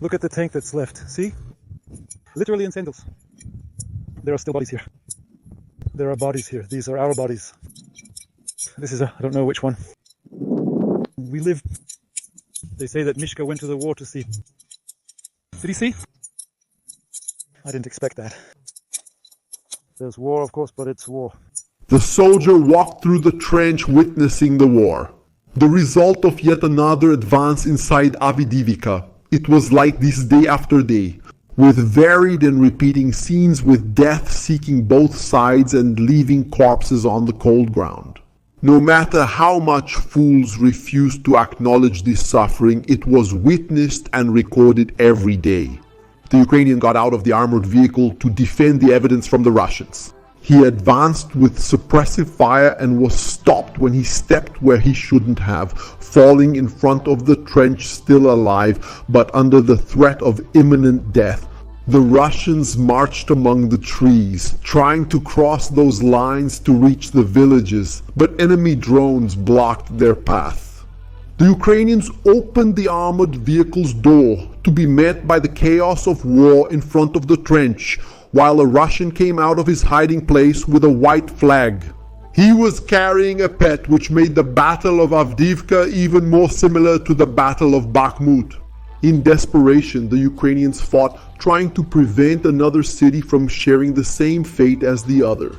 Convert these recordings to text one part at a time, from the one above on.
Look at the tank that's left. See? Literally in sandals. There are still bodies here. There are bodies here. These are our bodies. This is I don't know which one. We live. They say that Mishka went to the war to see. Did he see? I didn't expect that. There's war, of course, but it's war. The soldier walked through the trench witnessing the war. The result of yet another advance inside Avdiivka. It was like this day after day, with varied and repeating scenes with death seeking both sides and leaving corpses on the cold ground. No matter how much fools refused to acknowledge this suffering, it was witnessed and recorded every day. The Ukrainian got out of the armored vehicle to defend the evidence from the Russians. He advanced with suppressive fire and was stopped when he stepped where he shouldn't have, falling in front of the trench still alive, but under the threat of imminent death. The Russians marched among the trees, trying to cross those lines to reach the villages, but enemy drones blocked their path. The Ukrainians opened the armored vehicle's door to be met by the chaos of war in front of the trench, while a Russian came out of his hiding place with a white flag. He was carrying a pet, which made the Battle of Avdiivka even more similar to the Battle of Bakhmut. In desperation, the Ukrainians fought, trying to prevent another city from sharing the same fate as the other.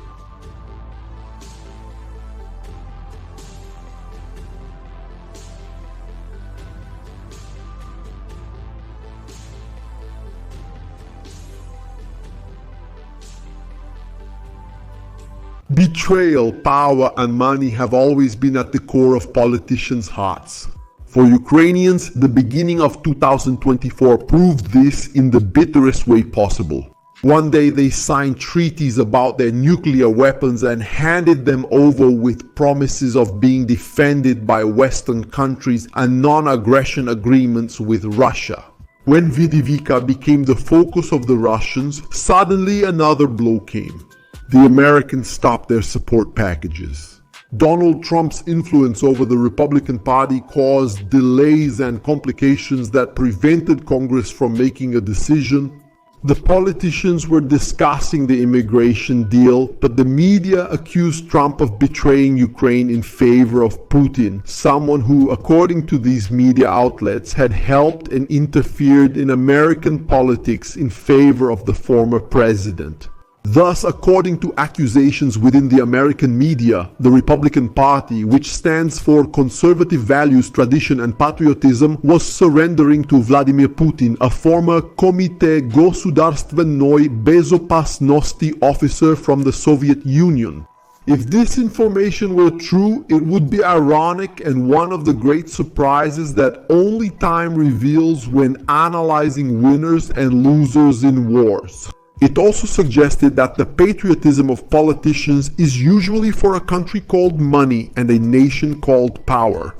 Betrayal, power, and money have always been at the core of politicians' hearts. For Ukrainians, the beginning of 2024 proved this in the bitterest way possible. One day they signed treaties about their nuclear weapons and handed them over with promises of being defended by Western countries and non-aggression agreements with Russia. When Avidívica became the focus of the Russians, suddenly another blow came. The Americans stopped their support packages. Donald Trump's influence over the Republican Party caused delays and complications that prevented Congress from making a decision. The politicians were discussing the immigration deal, but the media accused Trump of betraying Ukraine in favor of Putin, someone who, according to these media outlets, had helped and interfered in American politics in favor of the former president. Thus, according to accusations within the American media, the Republican Party, which stands for conservative values, tradition, and patriotism, was surrendering to Vladimir Putin, a former Комитет Государственной Безопасности officer from the Soviet Union. If this information were true, it would be ironic and one of the great surprises that only time reveals when analyzing winners and losers in wars. It also suggested that the patriotism of politicians is usually for a country called money and a nation called power.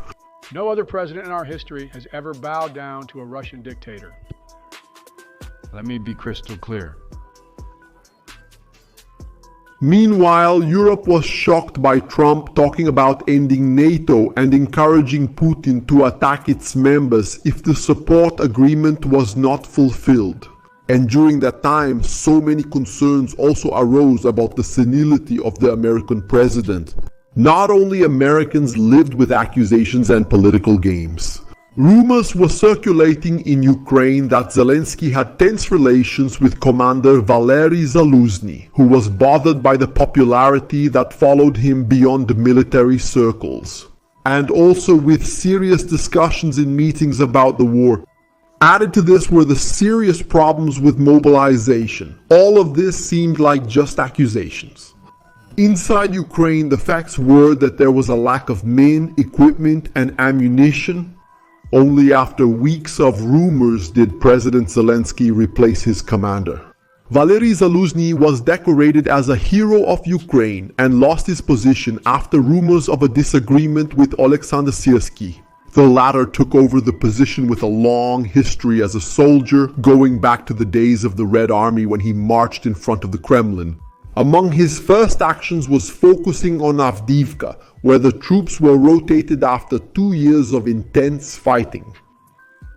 No other president in our history has ever bowed down to a Russian dictator. Let me be crystal clear. Meanwhile, Europe was shocked by Trump talking about ending NATO and encouraging Putin to attack its members if the support agreement was not fulfilled. And during that time, so many concerns also arose about the senility of the American president. Not only Americans lived with accusations and political games. Rumors were circulating in Ukraine that Zelensky had tense relations with Commander Valery Zaluzhny, who was bothered by the popularity that followed him beyond military circles. And also with serious discussions in meetings about the war. Added to this were the serious problems with mobilization. All of this seemed like just accusations. Inside Ukraine, the facts were that there was a lack of men, equipment, and ammunition. Only after weeks of rumors did President Zelensky replace his commander. Valery Zaluzhny was decorated as a hero of Ukraine and lost his position after rumors of a disagreement with Alexander Syrsky. The latter took over the position with a long history as a soldier, going back to the days of the Red Army when he marched in front of the Kremlin. Among his first actions was focusing on Avdiivka, where the troops were rotated after 2 years of intense fighting.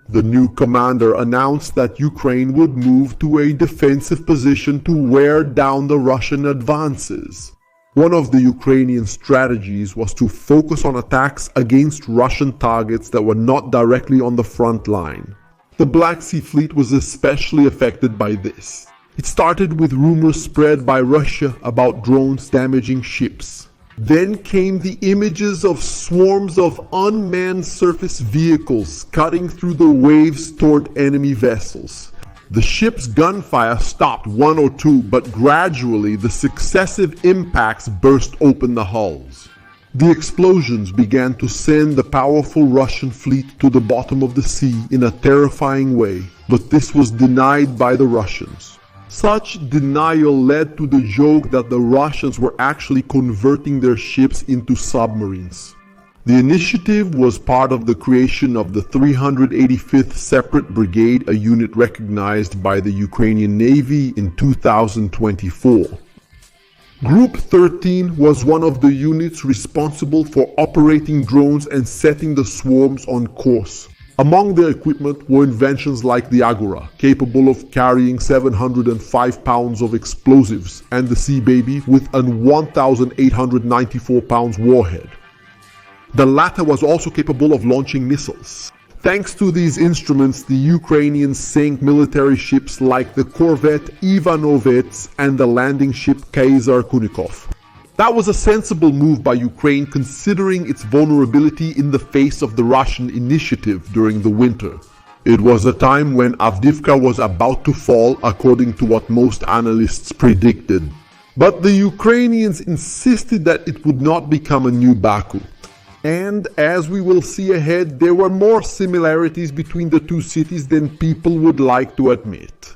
The new commander announced that Ukraine would move to a defensive position to wear down the Russian advances. One of the Ukrainian strategies was to focus on attacks against Russian targets that were not directly on the front line. The Black Sea Fleet was especially affected by this. It started with rumors spread by Russia about drones damaging ships. Then came the images of swarms of unmanned surface vehicles cutting through the waves toward enemy vessels. The ship's gunfire stopped one or two, but gradually the successive impacts burst open the hulls. The explosions began to send the powerful Russian fleet to the bottom of the sea in a terrifying way, but this was denied by the Russians. Such denial led to the joke that the Russians were actually converting their ships into submarines. The initiative was part of the creation of the 385th Separate Brigade, a unit recognized by the Ukrainian Navy in 2024. Group 13 was one of the units responsible for operating drones and setting the swarms on course. Among their equipment were inventions like the Agora, capable of carrying 705 pounds of explosives, and the Sea Baby with an 1,894 pounds warhead. The latter was also capable of launching missiles. Thanks to these instruments, the Ukrainians sank military ships like the corvette Ivanovets and the landing ship Kaiser Kunikov. That was a sensible move by Ukraine considering its vulnerability in the face of the Russian initiative during the winter. It was a time when Avdiivka was about to fall according to what most analysts predicted. But the Ukrainians insisted that it would not become a new Baku. And as we will see ahead, there were more similarities between the two cities than people would like to admit.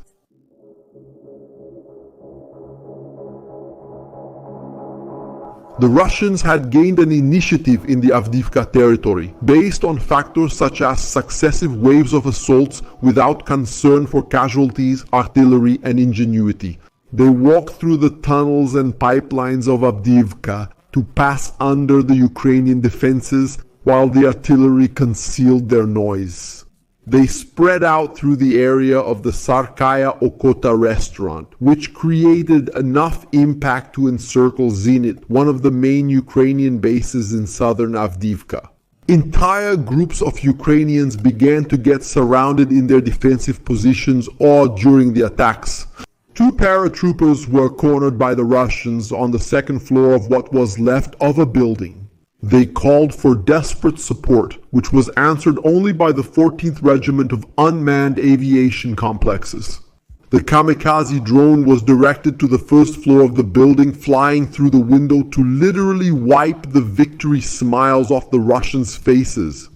The Russians had gained an initiative in the Avdiivka territory, based on factors such as successive waves of assaults without concern for casualties, artillery, and ingenuity. They walked through the tunnels and pipelines of Avdiivka to pass under the Ukrainian defenses while the artillery concealed their noise. They spread out through the area of the Sarkaya Okota restaurant, which created enough impact to encircle Zenit, one of the main Ukrainian bases in southern Avdiivka. Entire groups of Ukrainians began to get surrounded in their defensive positions or during the attacks. Two paratroopers were cornered by the Russians on the second floor of what was left of a building. They called for desperate support, which was answered only by the 14th Regiment of Unmanned Aviation Complexes. The kamikaze drone was directed to the first floor of the building, flying through the window to literally wipe the victory smiles off the Russians' faces.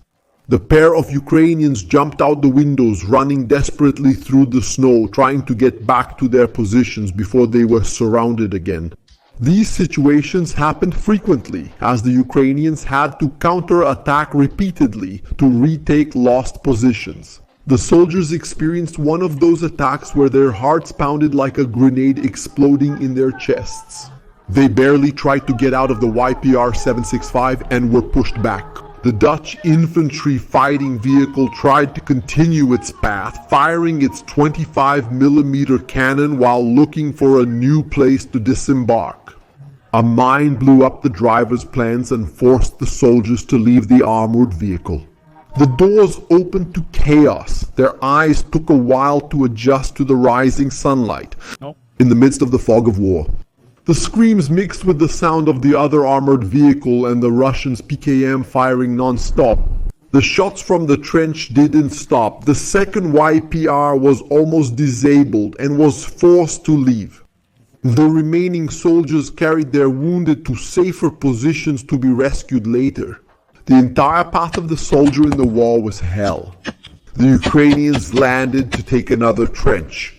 The pair of Ukrainians jumped out the windows, running desperately through the snow, trying to get back to their positions before they were surrounded again. These situations happened frequently, as the Ukrainians had to counter-attack repeatedly to retake lost positions. The soldiers experienced one of those attacks where their hearts pounded like a grenade exploding in their chests. They barely tried to get out of the YPR 765 and were pushed back. The Dutch infantry fighting vehicle tried to continue its path, firing its 25mm cannon while looking for a new place to disembark. A mine blew up the driver's plans and forced the soldiers to leave the armored vehicle. The doors opened to chaos. Their eyes took a while to adjust to the rising sunlight in the midst of the fog of war. The screams mixed with the sound of the other armored vehicle and the Russians' PKM firing non-stop. The shots from the trench didn't stop. The second YPR was almost disabled and was forced to leave. The remaining soldiers carried their wounded to safer positions to be rescued later. The entire path of the soldier in the war was hell. The Ukrainians landed to take another trench.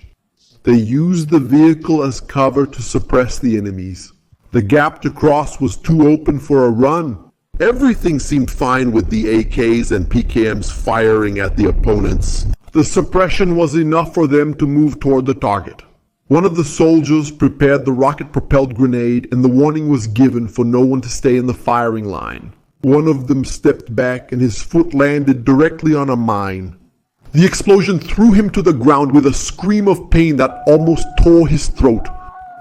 They used the vehicle as cover to suppress the enemies. The gap to cross was too open for a run. Everything seemed fine with the AKs and PKMs firing at the opponents. The suppression was enough for them to move toward the target. One of the soldiers prepared the rocket-propelled grenade, and the warning was given for no one to stay in the firing line. One of them stepped back and his foot landed directly on a mine. The explosion threw him to the ground with a scream of pain that almost tore his throat.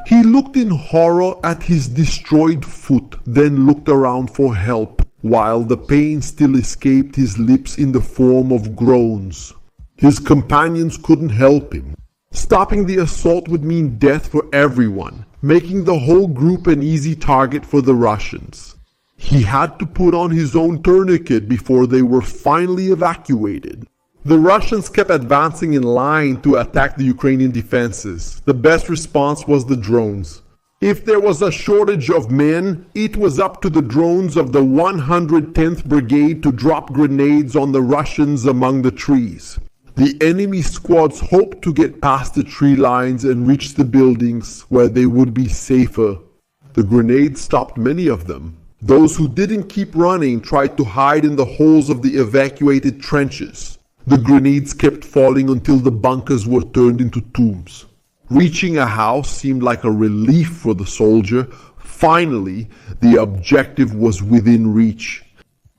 He looked in horror at his destroyed foot, then looked around for help, while the pain still escaped his lips in the form of groans. His companions couldn't help him. Stopping the assault would mean death for everyone, making the whole group an easy target for the Russians. He had to put on his own tourniquet before they were finally evacuated. The Russians kept advancing in line to attack the Ukrainian defenses. The best response was the drones. If there was a shortage of men, it was up to the drones of the 110th Brigade to drop grenades on the Russians among the trees. The enemy squads hoped to get past the tree lines and reach the buildings where they would be safer. The grenades stopped many of them. Those who didn't keep running tried to hide in the holes of the evacuated trenches. The grenades kept falling until the bunkers were turned into tombs. Reaching a house seemed like a relief for the soldier. Finally, the objective was within reach.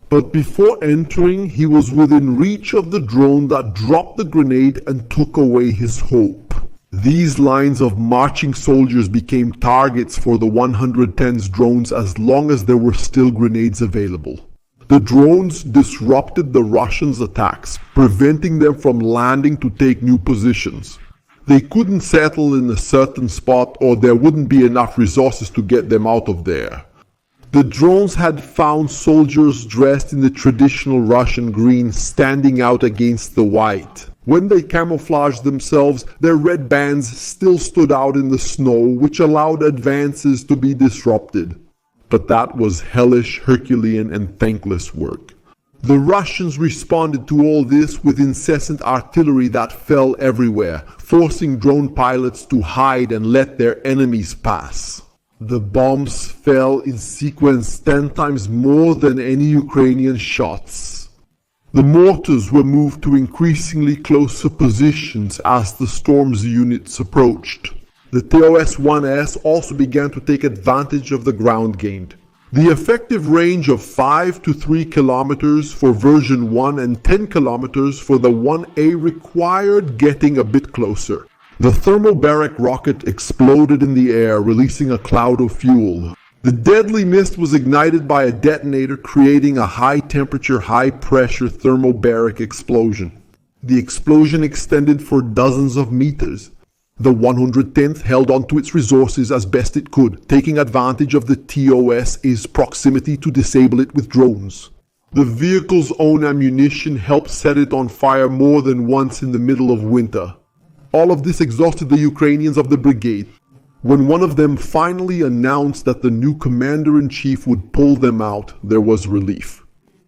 But before entering, he was within reach of the drone that dropped the grenade and took away his hope. These lines of marching soldiers became targets for the 110's drones as long as there were still grenades available. The drones disrupted the Russians' attacks, preventing them from landing to take new positions. They couldn't settle in a certain spot or there wouldn't be enough resources to get them out of there. The drones had found soldiers dressed in the traditional Russian green standing out against the white. When they camouflaged themselves, their red bands still stood out in the snow, which allowed advances to be disrupted. But that was hellish, Herculean, and thankless work. The Russians responded to all this with incessant artillery that fell everywhere, forcing drone pilots to hide and let their enemies pass. The bombs fell in sequence 10 times more than any Ukrainian shots. The mortars were moved to increasingly closer positions as the storm's units approached. The TOS-1S also began to take advantage of the ground gained. The effective range of 5 to 3 kilometers for version 1 and 10 kilometers for the 1A required getting a bit closer. The thermobaric rocket exploded in the air, releasing a cloud of fuel. The deadly mist was ignited by a detonator, creating a high-temperature, high-pressure thermobaric explosion. The explosion extended for dozens of meters. The 110th held on to its resources as best it could, taking advantage of the TOS's proximity to disable it with drones. The vehicle's own ammunition helped set it on fire more than once in the middle of winter. All of this exhausted the Ukrainians of the brigade. When one of them finally announced that the new commander-in-chief would pull them out, there was relief.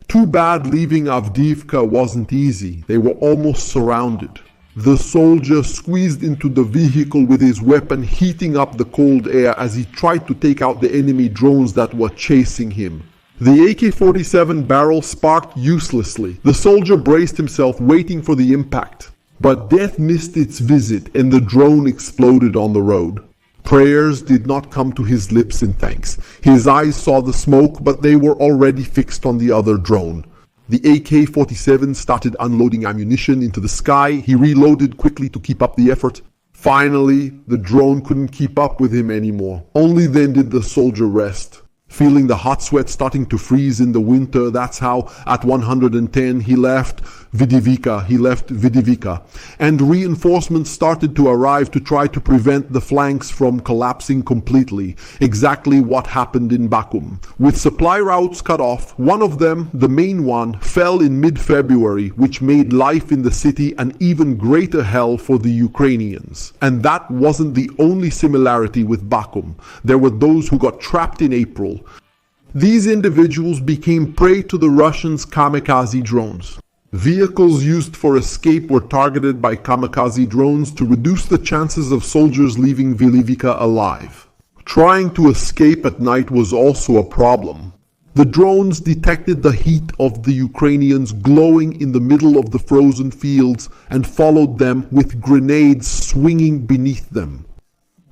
Too bad leaving Avdiivka wasn't easy. They were almost surrounded. The soldier squeezed into the vehicle with his weapon heating up the cold air as he tried to take out the enemy drones that were chasing him. The AK-47 barrel sparked uselessly. The soldier braced himself, waiting for the impact. But death missed its visit and the drone exploded on the road. Prayers did not come to his lips in thanks. His eyes saw the smoke, but they were already fixed on the other drone. The AK-47 started unloading ammunition into the sky. He reloaded quickly to keep up the effort. Finally, the drone couldn't keep up with him anymore. Only then did the soldier rest. Feeling the hot sweat starting to freeze in the winter, that's how, at 110, he left Avidívica, and reinforcements started to arrive to try to prevent the flanks from collapsing completely, exactly what happened in Bakum. With supply routes cut off, one of them, the main one, fell in mid-February, which made life in the city an even greater hell for the Ukrainians. And that wasn't the only similarity with Bakum. There were those who got trapped in April. These individuals became prey to the Russians' kamikaze drones. Vehicles used for escape were targeted by kamikaze drones to reduce the chances of soldiers leaving Avidívica alive. Trying to escape at night was also a problem. The drones detected the heat of the Ukrainians glowing in the middle of the frozen fields and followed them with grenades swinging beneath them.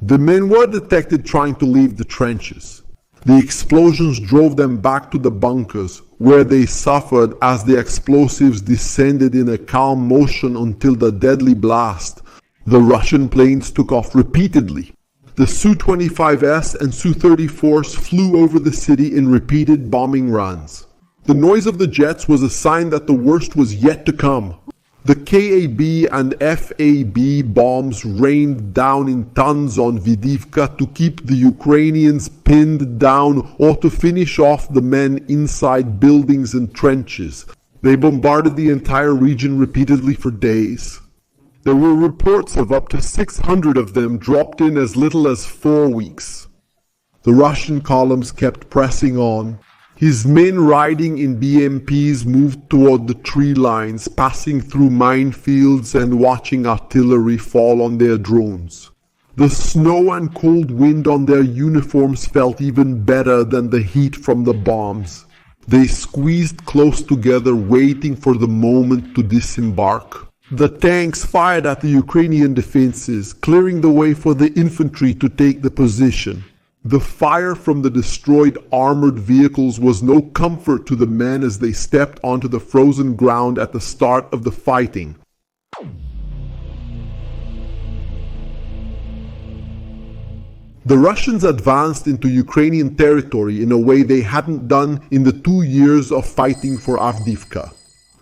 The men were detected trying to leave the trenches. The explosions drove them back to the bunkers, where they suffered as the explosives descended in a calm motion until the deadly blast. The Russian planes took off repeatedly. The Su-25S and Su-34s flew over the city in repeated bombing runs. The noise of the jets was a sign that the worst was yet to come. The KAB and FAB bombs rained down in tons on Avdiivka to keep the Ukrainians pinned down or to finish off the men inside buildings and trenches. They bombarded the entire region repeatedly for days. There were reports of up to 600 of them dropped in as little as 4 weeks. The Russian columns kept pressing on. His men riding in BMPs moved toward the tree lines, passing through minefields and watching artillery fall on their drones. The snow and cold wind on their uniforms felt even better than the heat from the bombs. They squeezed close together, waiting for the moment to disembark. The tanks fired at the Ukrainian defenses, clearing the way for the infantry to take the position. The fire from the destroyed armored vehicles was no comfort to the men as they stepped onto the frozen ground at the start of the fighting. The Russians advanced into Ukrainian territory in a way they hadn't done in the 2 years of fighting for Avdiivka.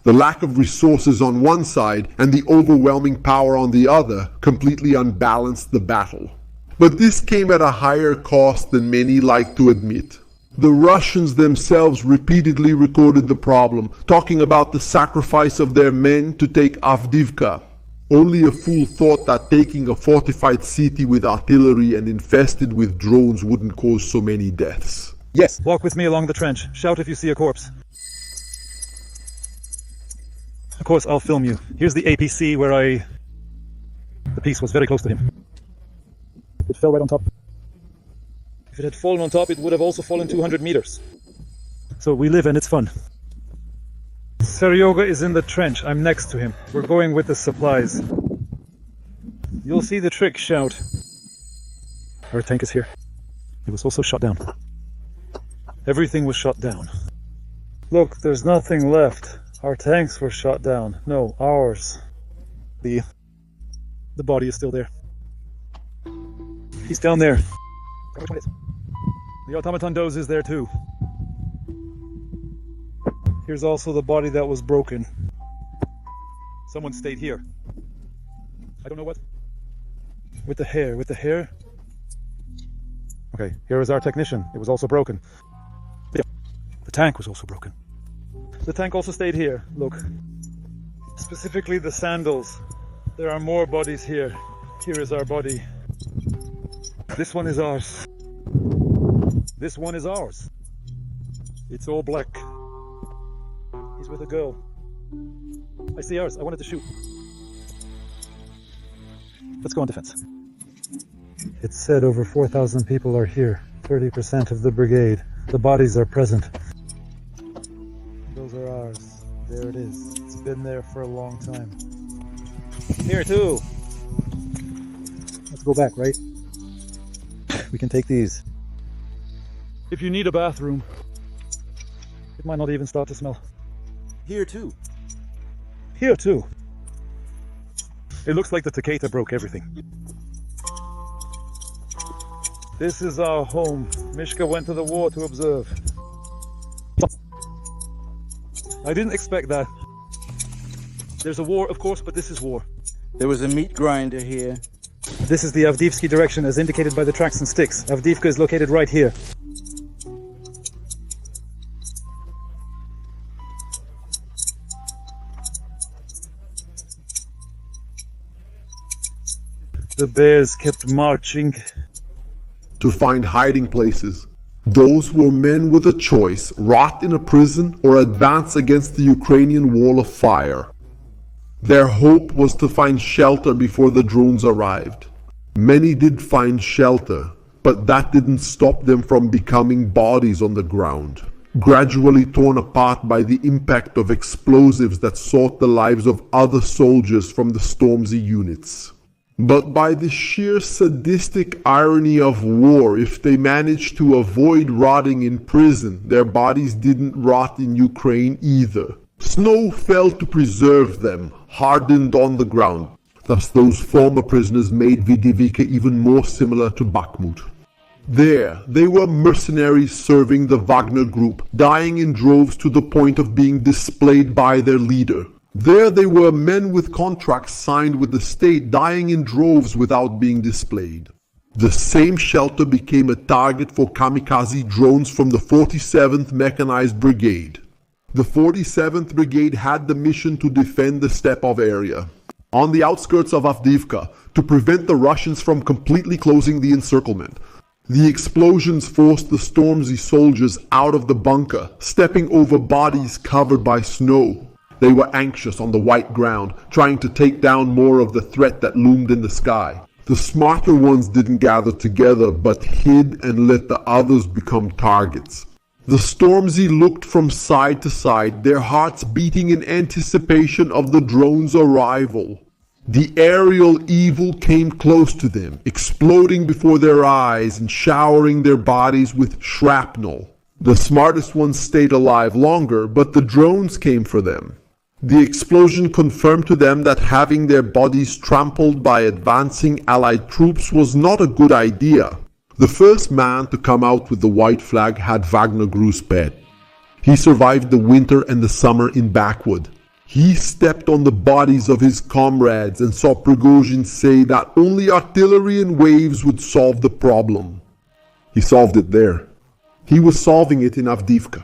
The lack of resources on one side and the overwhelming power on the other completely unbalanced the battle. But this came at a higher cost than many like to admit. The Russians themselves repeatedly recorded the problem, talking about the sacrifice of their men to take Avdiivka. Only a fool thought that taking a fortified city with artillery and infested with drones wouldn't cause so many deaths. Yes, walk with me along the trench. Shout if you see a corpse. Of course, I'll film you. Here's the APC where the piece was very close to him. It fell right on top. If it had fallen on top, it would have also fallen 200 meters. So we live and it's fun. Seryoga is in the trench. I'm next to him. We're going with the supplies. You'll see the trick, shout. Our tank is here. It was also shot down. Everything was shot down. Look, there's nothing left. Our tanks were shot down. No, ours. The body is still there. He's down there. Which one is? The automaton dose is there too. Here's also the body that was broken. Someone stayed here. I don't know what. With the hair. Okay, here is our technician. It was also broken. Yeah, the tank was also broken. The tank also stayed here. Look. Specifically the sandals. There are more bodies here. Here is our body. This one is ours. This one is ours. It's all black. He's with a girl. I see ours. I wanted to shoot. Let's go on defense. It said over 4,000 people are here. 30% of the brigade. The bodies are present. Those are ours. There it is. It's been there for a long time. Here too. Let's go back, right? We can take these. If you need a bathroom, it might not even start to smell. Here too. Here too. It looks like the Takeda broke everything. This is our home. Mishka went to the war to observe. I didn't expect that. There's a war, of course, but this is war. There was a meat grinder here. This is the Avdiivsky direction as indicated by the tracks and sticks. Avdiivka is located right here. The bears kept marching to find hiding places. Those were men with a choice: rot in a prison or advance against the Ukrainian wall of fire. Their hope was to find shelter before the drones arrived. Many did find shelter, but that didn't stop them from becoming bodies on the ground, gradually torn apart by the impact of explosives that sought the lives of other soldiers from the Stormzy units. But by the sheer sadistic irony of war, if they managed to avoid rotting in prison, their bodies didn't rot in Ukraine either. Snow fell to preserve them, hardened on the ground. Thus those former prisoners made Avdiivka even more similar to Bakhmut. There, they were mercenaries serving the Wagner group, dying in droves to the point of being displayed by their leader. There they were men with contracts signed with the state, dying in droves without being displayed. The same shelter became a target for kamikaze drones from the 47th Mechanized Brigade. The 47th Brigade had the mission to defend the Stepov area, on the outskirts of Avdiivka, to prevent the Russians from completely closing the encirclement. The explosions forced the Stormzy soldiers out of the bunker, stepping over bodies covered by snow. They were anxious on the white ground, trying to take down more of the threat that loomed in the sky. The smarter ones didn't gather together, but hid and let the others become targets. The Stormzy looked from side to side, their hearts beating in anticipation of the drone's arrival. The aerial evil came close to them, exploding before their eyes and showering their bodies with shrapnel. The smartest ones stayed alive longer, but the drones came for them. The explosion confirmed to them that having their bodies trampled by advancing Allied troops was not a good idea. The first man to come out with the white flag had Wagner Gruspet. He survived the winter and the summer in Bakhmut. He stepped on the bodies of his comrades and saw Prigozhin say that only artillery and waves would solve the problem. He solved it there. He was solving it in Avdiivka.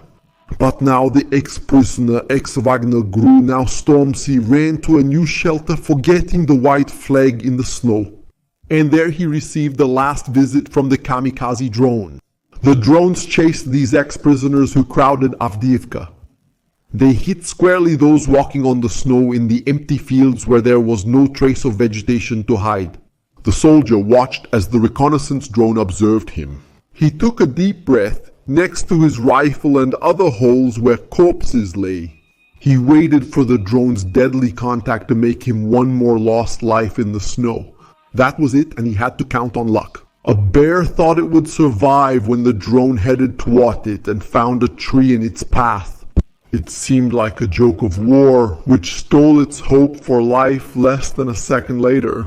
But now the ex-prisoner, ex-Wagner Gru, now Stormzy, ran to a new shelter, forgetting the white flag in the snow. And there he received the last visit from the kamikaze drone. The drones chased these ex-prisoners who crowded Avdiivka. They hit squarely those walking on the snow in the empty fields where there was no trace of vegetation to hide. The soldier watched as the reconnaissance drone observed him. He took a deep breath. Next to his rifle and other holes where corpses lay. He waited for the drone's deadly contact to make him one more lost life in the snow. That was it, and he had to count on luck. A bear thought it would survive when the drone headed toward it and found a tree in its path. It seemed like a joke of war, which stole its hope for life less than a second later.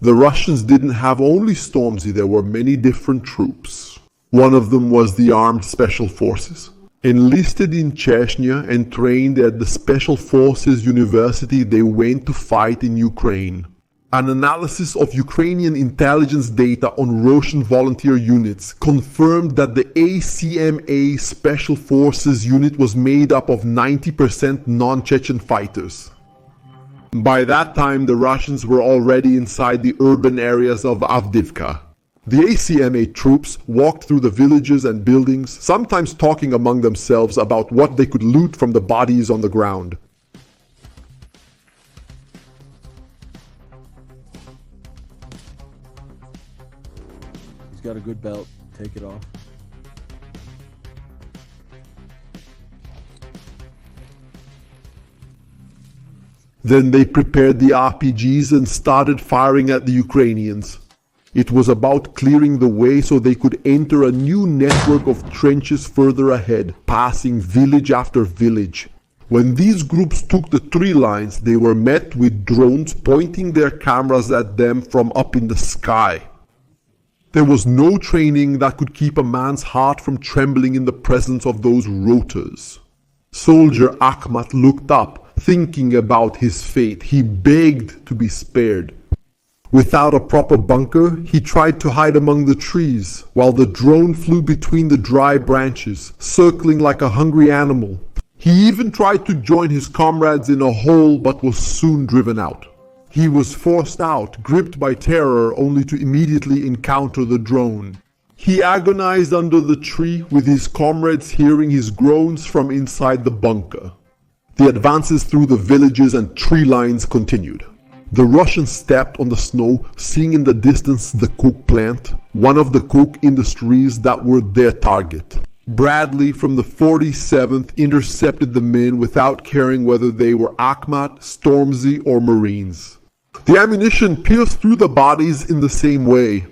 The Russians didn't have only Stormzy, there were many different troops. One of them was the Armed Special Forces. Enlisted in Chechnya and trained at the Special Forces University, they went to fight in Ukraine. An analysis of Ukrainian intelligence data on Russian volunteer units confirmed that the ACMA Special Forces unit was made up of 90% non-Chechen fighters. By that time, the Russians were already inside the urban areas of Avdiivka. The ACMA troops walked through the villages and buildings, sometimes talking among themselves about what they could loot from the bodies on the ground. He's got a good belt. Take it off. Then they prepared the RPGs and started firing at the Ukrainians. It was about clearing the way so they could enter a new network of trenches further ahead, passing village after village. When these groups took the tree lines, they were met with drones pointing their cameras at them from up in the sky. There was no training that could keep a man's heart from trembling in the presence of those rotors. Soldier Akhmat looked up, thinking about his fate. He begged to be spared. Without a proper bunker, he tried to hide among the trees, while the drone flew between the dry branches, circling like a hungry animal. He even tried to join his comrades in a hole, but was soon driven out. He was forced out, gripped by terror, only to immediately encounter the drone. He agonized under the tree, with his comrades hearing his groans from inside the bunker. The advances through the villages and tree lines continued. The Russians stepped on the snow, seeing in the distance the coke plant, one of the coke industries that were their target. Bradley from the 47th intercepted the men without caring whether they were Akhmat, Stormzy, or Marines. The ammunition pierced through the bodies in the same way.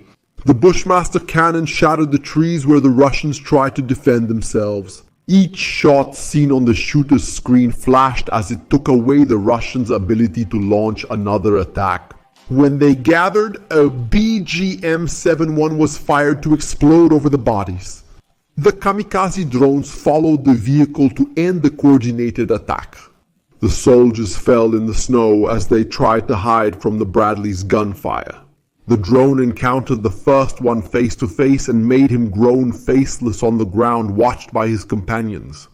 The Bushmaster cannon shattered the trees where the Russians tried to defend themselves. Each shot seen on the shooter's screen flashed as it took away the Russians' ability to launch another attack. When they gathered, a BGM-71 was fired to explode over the bodies. The kamikaze drones followed the vehicle to end the coordinated attack. The soldiers fell in the snow as they tried to hide from the Bradley's gunfire. The drone encountered the first one face to face and made him groan faceless on the ground, watched by his companions.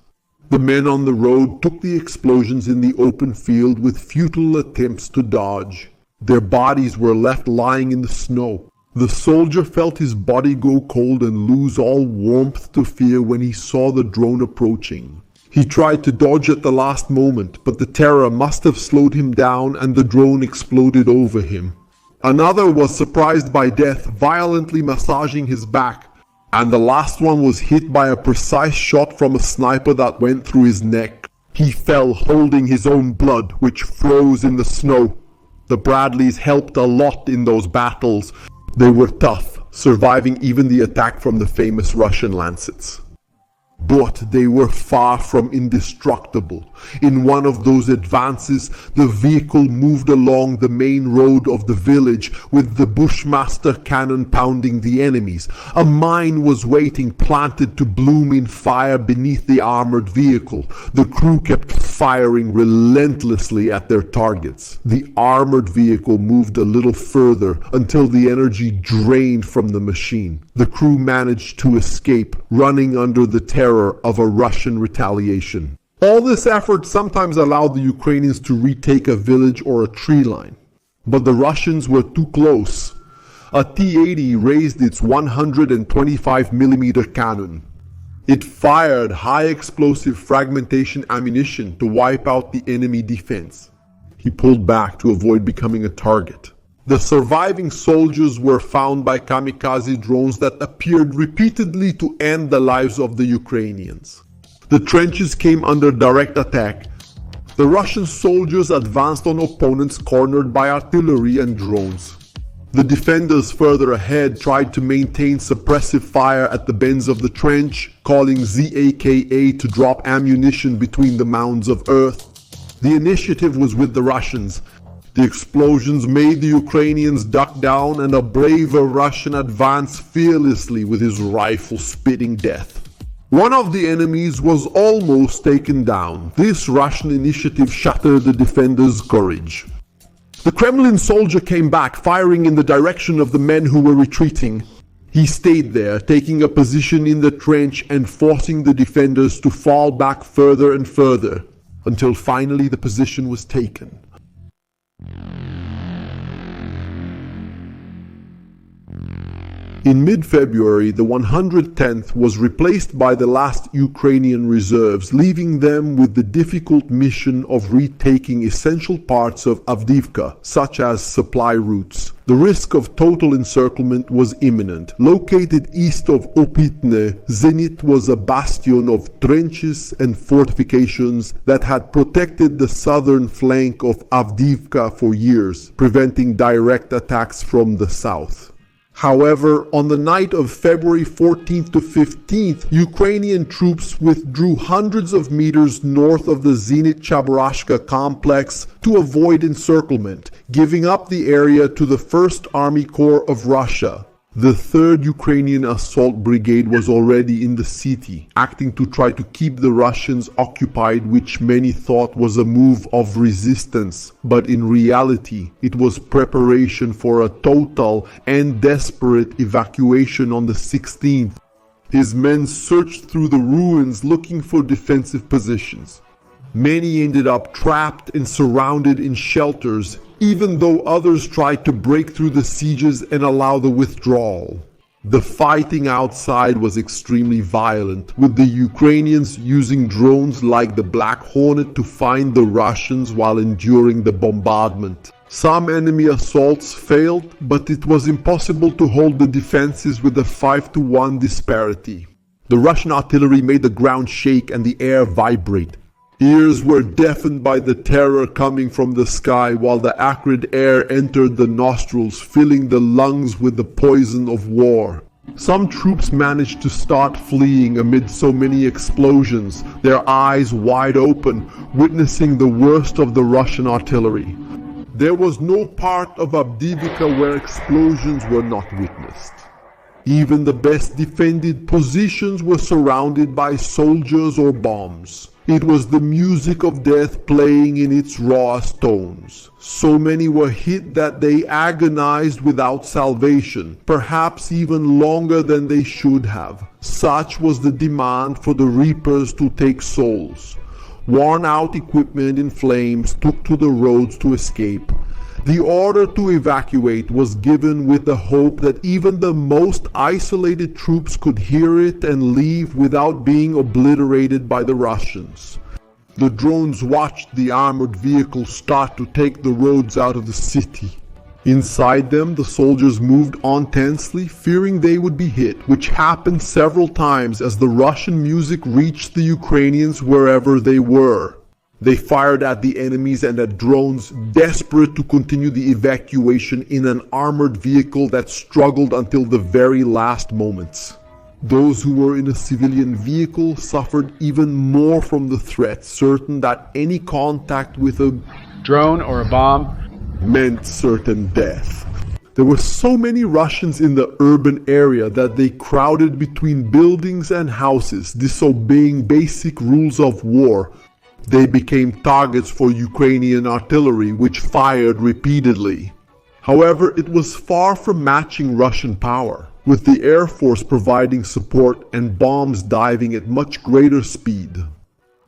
The men on the road took the explosions in the open field with futile attempts to dodge. Their bodies were left lying in the snow. The soldier felt his body go cold and lose all warmth to fear when he saw the drone approaching. He tried to dodge at the last moment, but the terror must have slowed him down and the drone exploded over him. Another was surprised by death, violently massaging his back, and the last one was hit by a precise shot from a sniper that went through his neck. He fell holding his own blood, which froze in the snow. The Bradleys helped a lot in those battles. They were tough, surviving even the attack from the famous Russian Lancets. But they were far from indestructible. In one of those advances, the vehicle moved along the main road of the village with the Bushmaster cannon pounding the enemies. A mine was waiting, planted to bloom in fire beneath the armored vehicle. The crew kept firing relentlessly at their targets. The armored vehicle moved a little further until the energy drained from the machine. The crew managed to escape, running under the terror of a Russian retaliation. All this effort sometimes allowed the Ukrainians to retake a village or a tree line. But the Russians were too close. A T-80 raised its 125mm cannon. It fired high explosive fragmentation ammunition to wipe out the enemy defense. He pulled back to avoid becoming a target. The surviving soldiers were found by kamikaze drones that appeared repeatedly to end the lives of the Ukrainians. The trenches came under direct attack. The Russian soldiers advanced on opponents cornered by artillery and drones. The defenders further ahead tried to maintain suppressive fire at the bends of the trench, calling ZAKA to drop ammunition between the mounds of earth. The initiative was with the Russians. The explosions made the Ukrainians duck down, and a braver Russian advanced fearlessly with his rifle spitting death. One of the enemies was almost taken down. This Russian initiative shattered the defenders' courage. The Kremlin soldier came back, firing in the direction of the men who were retreating. He stayed there, taking a position in the trench and forcing the defenders to fall back further and further, until finally the position was taken. In mid-February, the 110th was replaced by the last Ukrainian reserves, leaving them with the difficult mission of retaking essential parts of Avdiivka, such as supply routes. The risk of total encirclement was imminent. Located east of Opitne, Zenit was a bastion of trenches and fortifications that had protected the southern flank of Avdiivka for years, preventing direct attacks from the south. However, on the night of February 14th to 15th, Ukrainian troops withdrew hundreds of meters north of the Zenit-Chaburashka complex to avoid encirclement, giving up the area to the 1st Army Corps of Russia. The 3rd Ukrainian Assault Brigade was already in the city, acting to try to keep the Russians occupied, which many thought was a move of resistance, but in reality it was preparation for a total and desperate evacuation on the 16th. His men searched through the ruins looking for defensive positions. Many ended up trapped and surrounded in shelters, even though others tried to break through the sieges and allow the withdrawal. The fighting outside was extremely violent, with the Ukrainians using drones like the Black Hornet to find the Russians while enduring the bombardment. Some enemy assaults failed, but it was impossible to hold the defenses with a 5-to-1 disparity. The Russian artillery made the ground shake and the air vibrate. Ears were deafened by the terror coming from the sky while the acrid air entered the nostrils, filling the lungs with the poison of war. Some troops managed to start fleeing amid so many explosions, their eyes wide open, witnessing the worst of the Russian artillery. There was no part of Avdiivka where explosions were not witnessed. Even the best defended positions were surrounded by soldiers or bombs. It was the music of death playing in its rawest tones. So many were hit that they agonized without salvation, perhaps even longer than they should have. Such was the demand for the reapers to take souls. Worn-out equipment in flames took to the roads to escape. The order to evacuate was given with the hope that even the most isolated troops could hear it and leave without being obliterated by the Russians. The drones watched the armored vehicles start to take the roads out of the city. Inside them, the soldiers moved on tensely, fearing they would be hit, which happened several times as the Russian music reached the Ukrainians wherever they were. They fired at the enemies and at drones, desperate to continue the evacuation in an armored vehicle that struggled until the very last moments. Those who were in a civilian vehicle suffered even more from the threat, certain that any contact with a Drone or a bomb meant certain death. There were so many Russians in the urban area that they crowded between buildings and houses, disobeying basic rules of war. They became targets for Ukrainian artillery, which fired repeatedly. However, it was far from matching Russian power, with the Air Force providing support and bombs diving at much greater speed.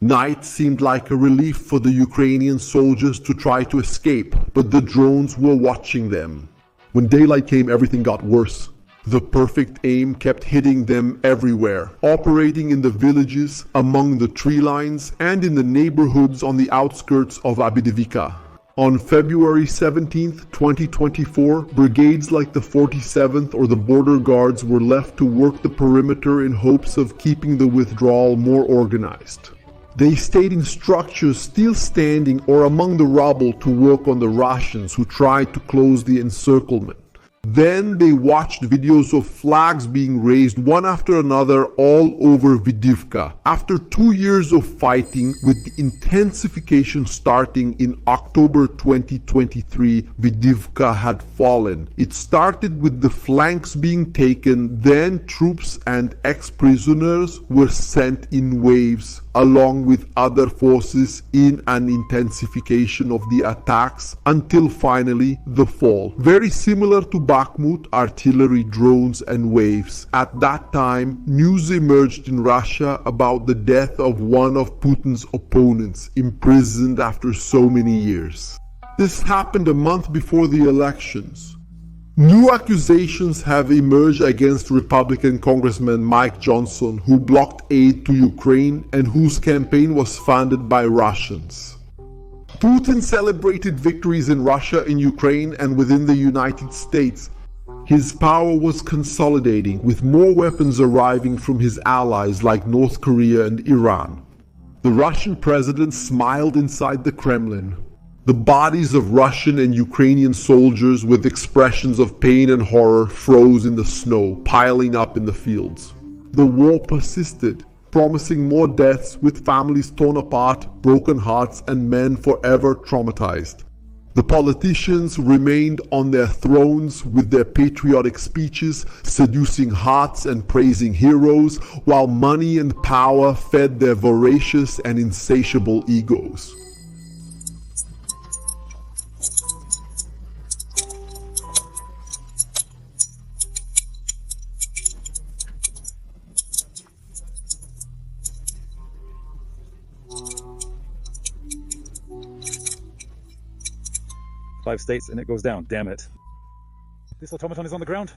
Night seemed like a relief for the Ukrainian soldiers to try to escape, but the drones were watching them. When daylight came, everything got worse. The perfect aim kept hitting them everywhere, operating in the villages, among the tree lines, and in the neighborhoods on the outskirts of Avidívica. On February 17, 2024, brigades like the 47th or the Border Guards were left to work the perimeter in hopes of keeping the withdrawal more organized. They stayed in structures still standing or among the rubble to work on the Russians who tried to close the encirclement. Then they watched videos of flags being raised one after another all over Avdiivka. After 2 years of fighting, with the intensification starting in October 2023, Avdiivka had fallen. It started with the flanks being taken, then troops and ex-prisoners were sent in waves, along with other forces in an intensification of the attacks until finally the fall. Very similar to Bakhmut, artillery, drones and waves. At that time, news emerged in Russia about the death of one of Putin's opponents, imprisoned after so many years. This happened a month before the elections. New accusations have emerged against Republican Congressman Mike Johnson, who blocked aid to Ukraine and whose campaign was funded by Russians. Putin celebrated victories in Russia, in Ukraine, and within the United States. His power was consolidating, with more weapons arriving from his allies like North Korea and Iran. The Russian president smiled inside the Kremlin. The bodies of Russian and Ukrainian soldiers with expressions of pain and horror froze in the snow, piling up in the fields. The war persisted, promising more deaths, with families torn apart, broken hearts, and men forever traumatized. The politicians remained on their thrones with their patriotic speeches, seducing hearts and praising heroes, while money and power fed their voracious and insatiable egos. Five states and it goes down, damn it. This automaton is on the ground.